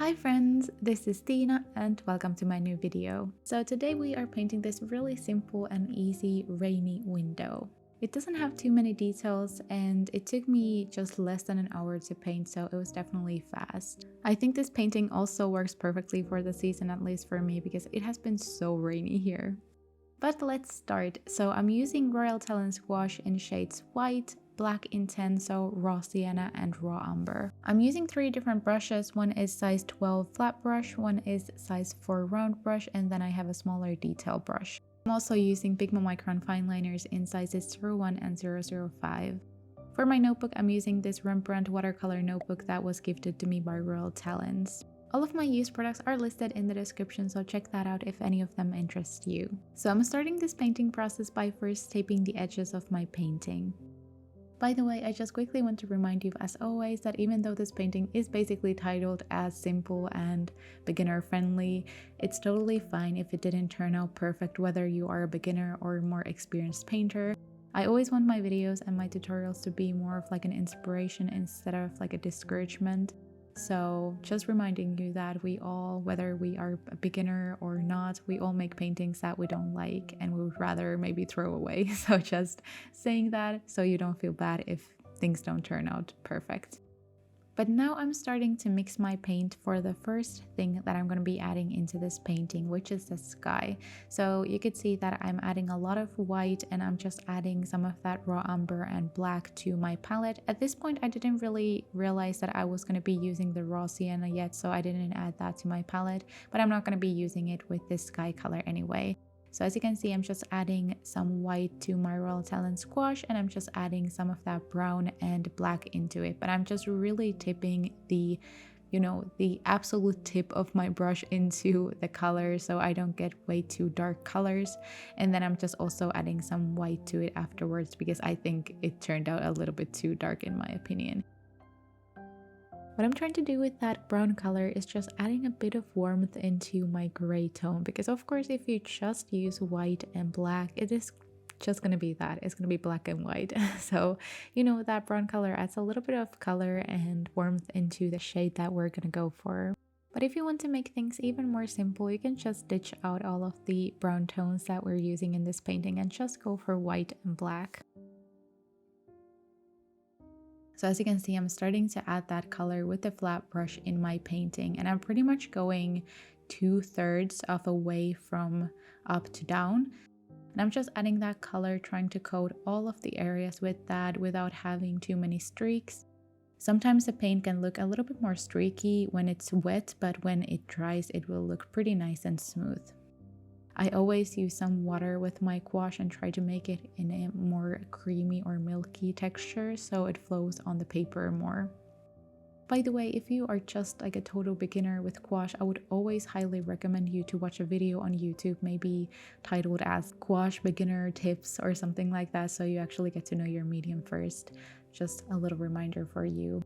Hi friends, this is Tiina and welcome to my new video. So today we are painting this really simple and easy rainy window. It doesn't have too many details and it took me just less than an hour to paint, so it was definitely fast. I think this painting also works perfectly for the season, at least for me, because it has been so rainy here. But let's start. So I'm using Talens gouache in shades white, black intenso, raw sienna and raw umber. I'm using 3 different brushes. One is size 12 flat brush, one is size 4 round brush, and then I have a smaller detail brush. I'm also using Pigma Micron fine liners in sizes 01 and 005. For my notebook, I'm using this Rembrandt watercolor notebook that was gifted to me by Talens. All of my used products are listed in the description, so check that out if any of them interest you. So I'm starting this painting process by first taping the edges of my painting. By the way, I just quickly want to remind you, as always, that even though this painting is basically titled as simple and beginner friendly, it's totally fine if it didn't turn out perfect, whether you are a beginner or a more experienced painter. I always want my videos and my tutorials to be more of like an inspiration instead of like a discouragement. So just reminding you that we all, whether we are a beginner or not, we all make paintings that we don't like and we would rather maybe throw away. So just saying that so you don't feel bad if things don't turn out perfect. But now I'm starting to mix my paint for the first thing that I'm going to be adding into this painting, which is the sky. So you could see that I'm adding a lot of white and I'm just adding some of that raw umber and black to my palette. At this point, I didn't really realize that I was going to be using the raw sienna yet, so I didn't add that to my palette, but I'm not going to be using it with this sky color anyway. So as you can see, I'm just adding some white to my Talens gouache and I'm just adding some of that brown and black into it. But I'm just really tipping the absolute tip of my brush into the color so I don't get way too dark colors. And then I'm just also adding some white to it afterwards because I think it turned out a little bit too dark in my opinion. What I'm trying to do with that brown color is just adding a bit of warmth into my gray tone, because of course if you just use white and black, it is just going to be that. It's going to be black and white. So, that brown color adds a little bit of color and warmth into the shade that we're going to go for. But if you want to make things even more simple, you can just ditch out all of the brown tones that we're using in this painting and just go for white and black. So as you can see, I'm starting to add that color with the flat brush in my painting, and I'm pretty much going 2/3 of a way from up to down. And I'm just adding that color, trying to coat all of the areas with that without having too many streaks. Sometimes the paint can look a little bit more streaky when it's wet, but when it dries, it will look pretty nice and smooth. I always use some water with my gouache and try to make it in a more creamy or milky texture so it flows on the paper more. By the way, if you are just like a total beginner with gouache, I would always highly recommend you to watch a video on YouTube, maybe titled as Gouache Beginner Tips or something like that, so you actually get to know your medium first. Just a little reminder for you.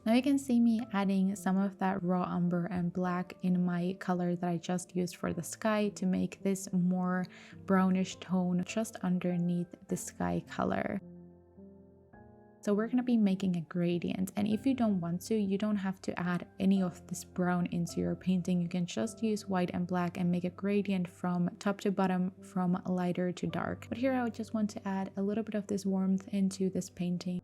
Now you can see me adding some of that raw umber and black in my color that I just used for the sky to make this more brownish tone just underneath the sky color. So we're going to be making a gradient, and if you don't want to, you don't have to add any of this brown into your painting. You can just use white and black and make a gradient from top to bottom, from lighter to dark. But here I would just want to add a little bit of this warmth into this painting.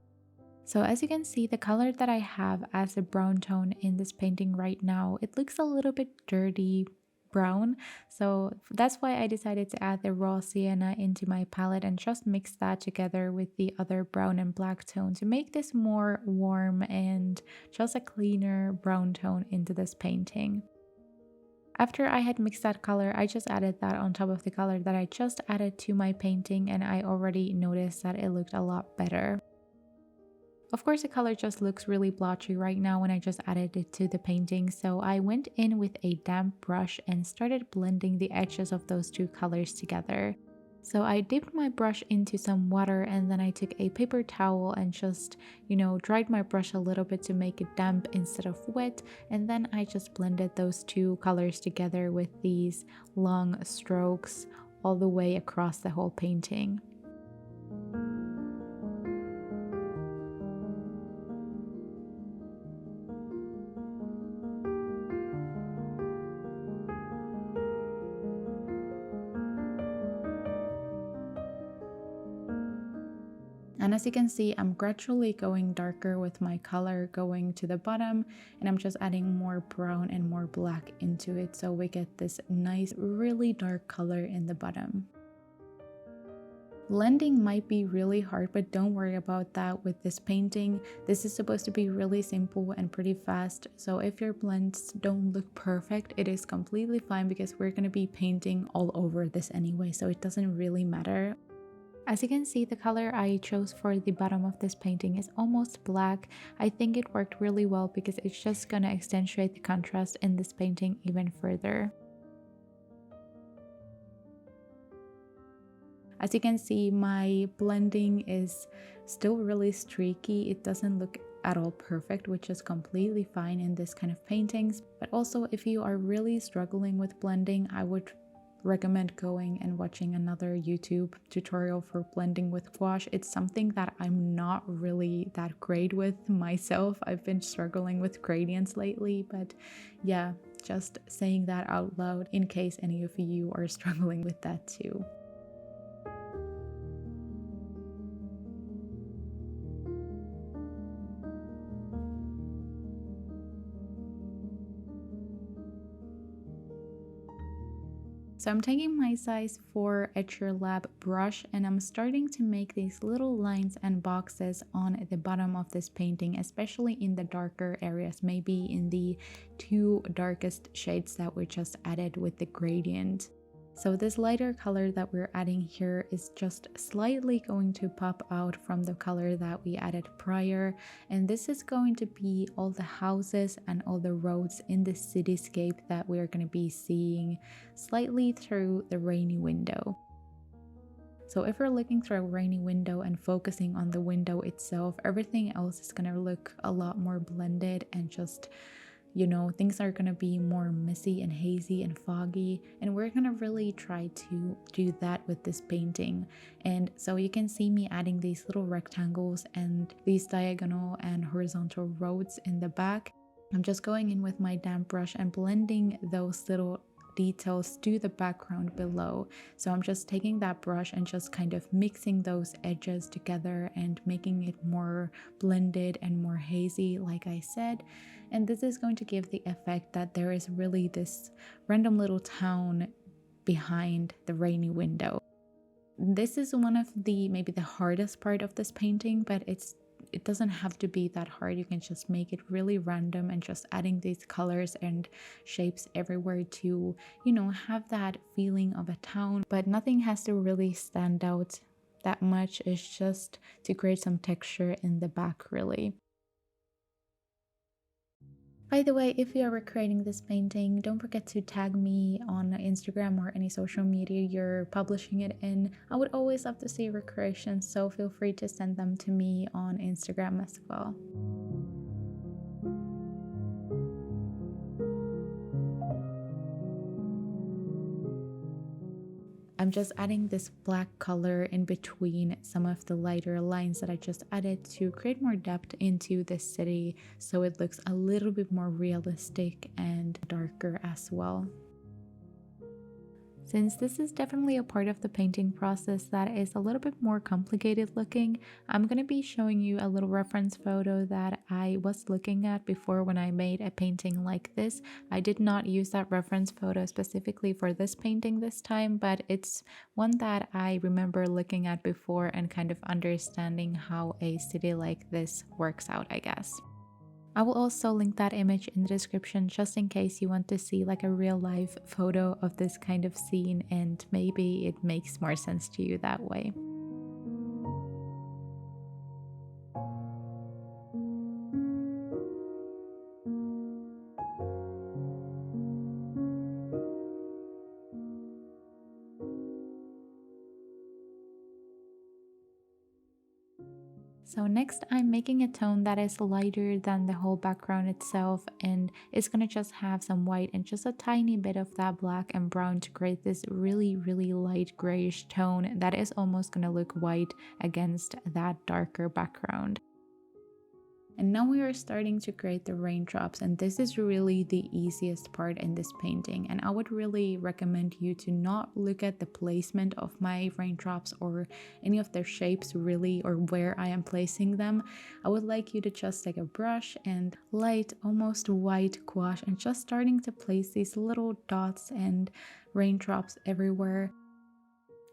So as you can see, the color that I have as a brown tone in this painting right now, it looks a little bit dirty brown. So that's why I decided to add the raw sienna into my palette and just mix that together with the other brown and black tone to make this more warm and just a cleaner brown tone into this painting. After I had mixed that color, I just added that on top of the color that I just added to my painting, and I already noticed that it looked a lot better. Of course, the color just looks really blotchy right now when I just added it to the painting, so I went in with a damp brush and started blending the edges of those two colors together. So I dipped my brush into some water and then I took a paper towel and just, dried my brush a little bit to make it damp instead of wet, and then I just blended those two colors together with these long strokes all the way across the whole painting. And as you can see, I'm gradually going darker with my color going to the bottom, and I'm just adding more brown and more black into it so we get this nice, really dark color in the bottom. Blending might be really hard, but don't worry about that with this painting. This is supposed to be really simple and pretty fast, so if your blends don't look perfect, it is completely fine because we're going to be painting all over this anyway, so it doesn't really matter. As you can see, the color I chose for the bottom of this painting is almost black. I think it worked really well because it's just gonna accentuate the contrast in this painting even further. As you can see, my blending is still really streaky. It doesn't look at all perfect, which is completely fine in this kind of paintings. But also, if you are really struggling with blending, I would recommend going and watching another YouTube tutorial for blending with gouache. It's something that I'm not really that great with myself. I've been struggling with gradients lately, but yeah, just saying that out loud in case any of you are struggling with that too. So I'm taking my size 4 Etchr Lab brush and I'm starting to make these little lines and boxes on the bottom of this painting, especially in the darker areas, maybe in the 2 darkest shades that we just added with the gradient. So this lighter color that we're adding here is just slightly going to pop out from the color that we added prior, and this is going to be all the houses and all the roads in the cityscape that we're going to be seeing slightly through the rainy window. So if we're looking through a rainy window and focusing on the window itself, everything else is going to look a lot more blended and just, you know, things are going to be more messy and hazy and foggy, and we're going to really try to do that with this painting. And so you can see me adding these little rectangles and these diagonal and horizontal roads in the back. I'm just going in with my damp brush and blending those little details to the background below. So I'm just taking that brush and just kind of mixing those edges together and making it more blended and more hazy, like I said. And this is going to give the effect that there is really this random little town behind the rainy window. This is one of the maybe the hardest part of this painting, but it doesn't have to be that hard. You can just make it really random and just adding these colors and shapes everywhere to, you know, have that feeling of a town, but nothing has to really stand out that much. It's just to create some texture in the back, really. By the way, if you are recreating this painting, don't forget to tag me on Instagram or any social media you're publishing it in. I would always love to see recreations, so feel free to send them to me on Instagram as well. I'm just adding this black color in between some of the lighter lines that I just added to create more depth into the city, so it looks a little bit more realistic and darker as well. Since this is definitely a part of the painting process that is a little bit more complicated looking, I'm going to be showing you a little reference photo that I was looking at before when I made a painting like this. I did not use that reference photo specifically for this painting this time, but it's one that I remember looking at before and kind of understanding how a city like this works out, I guess. I will also link that image in the description just in case you want to see like a real life photo of this kind of scene, and maybe it makes more sense to you that way. So next I'm making a tone that is lighter than the whole background itself, and it's gonna just have some white and just a tiny bit of that black and brown to create this really light grayish tone that is almost gonna look white against that darker background. And now we are starting to create the raindrops, and this is really the easiest part in this painting. And I would really recommend you to not look at the placement of my raindrops or any of their shapes really, or where I am placing them. I would like you to just take a brush and light, almost white gouache, and just starting to place these little dots and raindrops everywhere.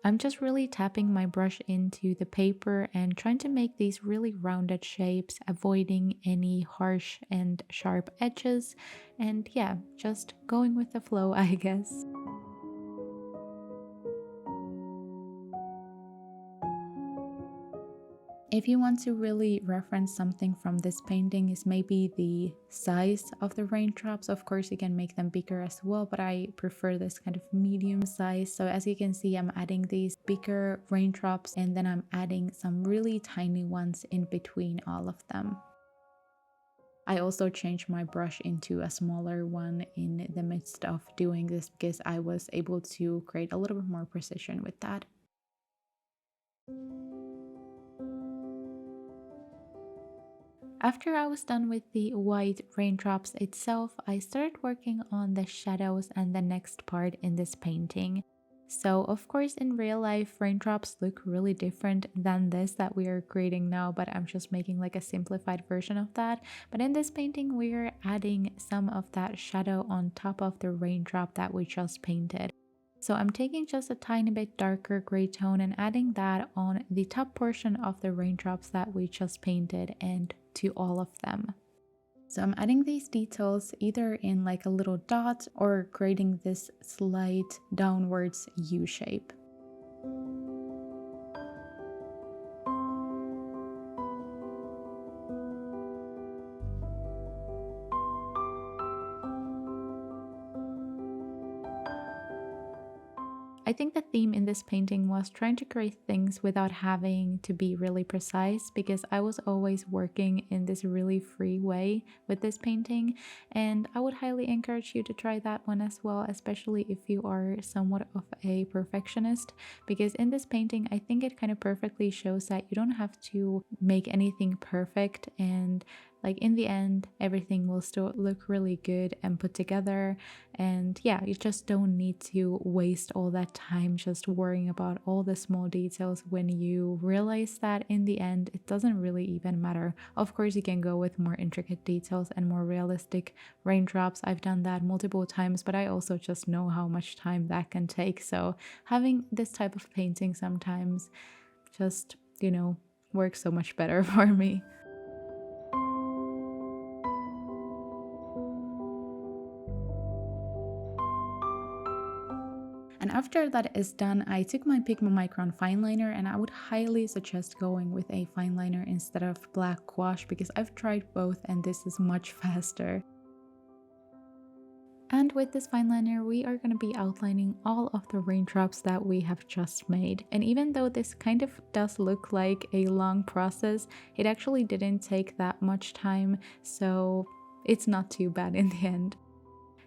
I'm just really tapping my brush into the paper and trying to make these really rounded shapes, avoiding any harsh and sharp edges, and yeah, just going with the flow, I guess. If you want to really reference something from this painting, is maybe the size of the raindrops. Of course, you can make them bigger as well, but I prefer this kind of medium size. So as you can see, I'm adding these bigger raindrops, and then I'm adding some really tiny ones in between all of them. I also changed my brush into a smaller one in the midst of doing this because I was able to create a little bit more precision with that. After I was done with the white raindrops itself, I started working on the shadows and the next part in this painting. So of course in real life raindrops look really different than this that we are creating now, but I'm just making like a simplified version of that. But in this painting we're adding some of that shadow on top of the raindrop that we just painted. So I'm taking just a tiny bit darker gray tone and adding that on the top portion of the raindrops that we just painted and to all of them. So I'm adding these details either in like a little dot or creating this slight downwards U shape. I think the theme in this painting was trying to create things without having to be really precise, because I was always working in this really free way with this painting, and I would highly encourage you to try that one as well, especially if you are somewhat of a perfectionist, because in this painting I think it kind of perfectly shows that you don't have to make anything perfect, and like in the end everything will still look really good and put together. And yeah, you just don't need to waste all that time just worrying about all the small details when you realize that in the end it doesn't really even matter. Of course you can go with more intricate details and more realistic raindrops. I've done that multiple times, but I also just know how much time that can take. So having this type of painting sometimes just, works so much better for me. And after that is done, I took my Pigma Micron fine liner, and I would highly suggest going with a fine liner instead of black gouache because I've tried both and this is much faster. And with this fine liner, we are going to be outlining all of the raindrops that we have just made. And even though this kind of does look like a long process, it actually didn't take that much time, so it's not too bad in the end.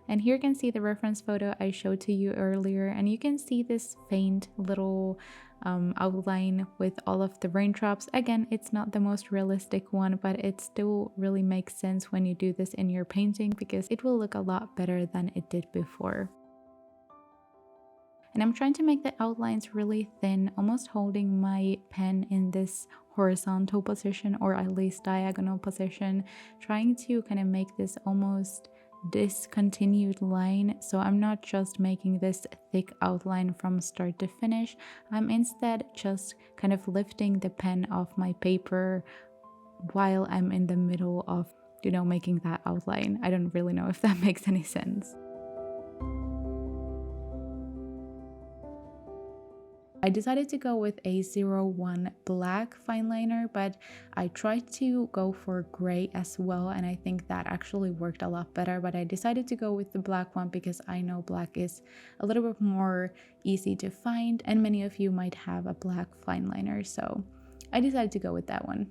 And here you can see the reference photo I showed to you earlier, and you can see this faint little outline with all of the raindrops. Again, it's not the most realistic one, but it still really makes sense when you do this in your painting because it will look a lot better than it did before. And I'm trying to make the outlines really thin, almost holding my pen in this horizontal position or at least diagonal position, trying to kind of make this almost discontinued line. So I'm not just making this thick outline from start to finish, I'm instead just kind of lifting the pen off my paper while I'm in the middle of, making that outline. I don't really know if that makes any sense. I decided to go with a 01 black fine liner, but I tried to go for gray as well, and I think that actually worked a lot better. But I decided to go with the black one because I know black is a little bit more easy to find, and many of you might have a black fine liner, so I decided to go with that one.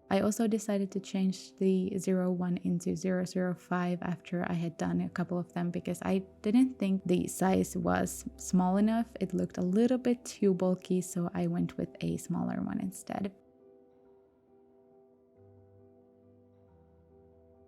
I also decided to change the 01 into 005 after I had done a couple of them because I didn't think the size was small enough. It looked a little bit too bulky, so I went with a smaller one instead.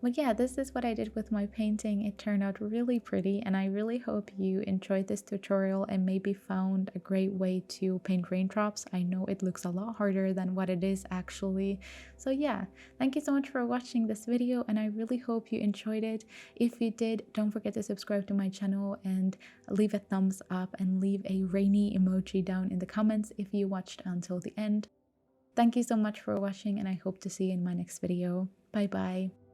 But yeah, this is what I did with my painting. It turned out really pretty, and I really hope you enjoyed this tutorial and maybe found a great way to paint raindrops. I know it looks a lot harder than what it is actually. So yeah, thank you so much for watching this video, and I really hope you enjoyed it. If you did, don't forget to subscribe to my channel and leave a thumbs up and leave a rainy emoji down in the comments if you watched until the end. Thank you so much for watching, and I hope to see you in my next video. Bye bye.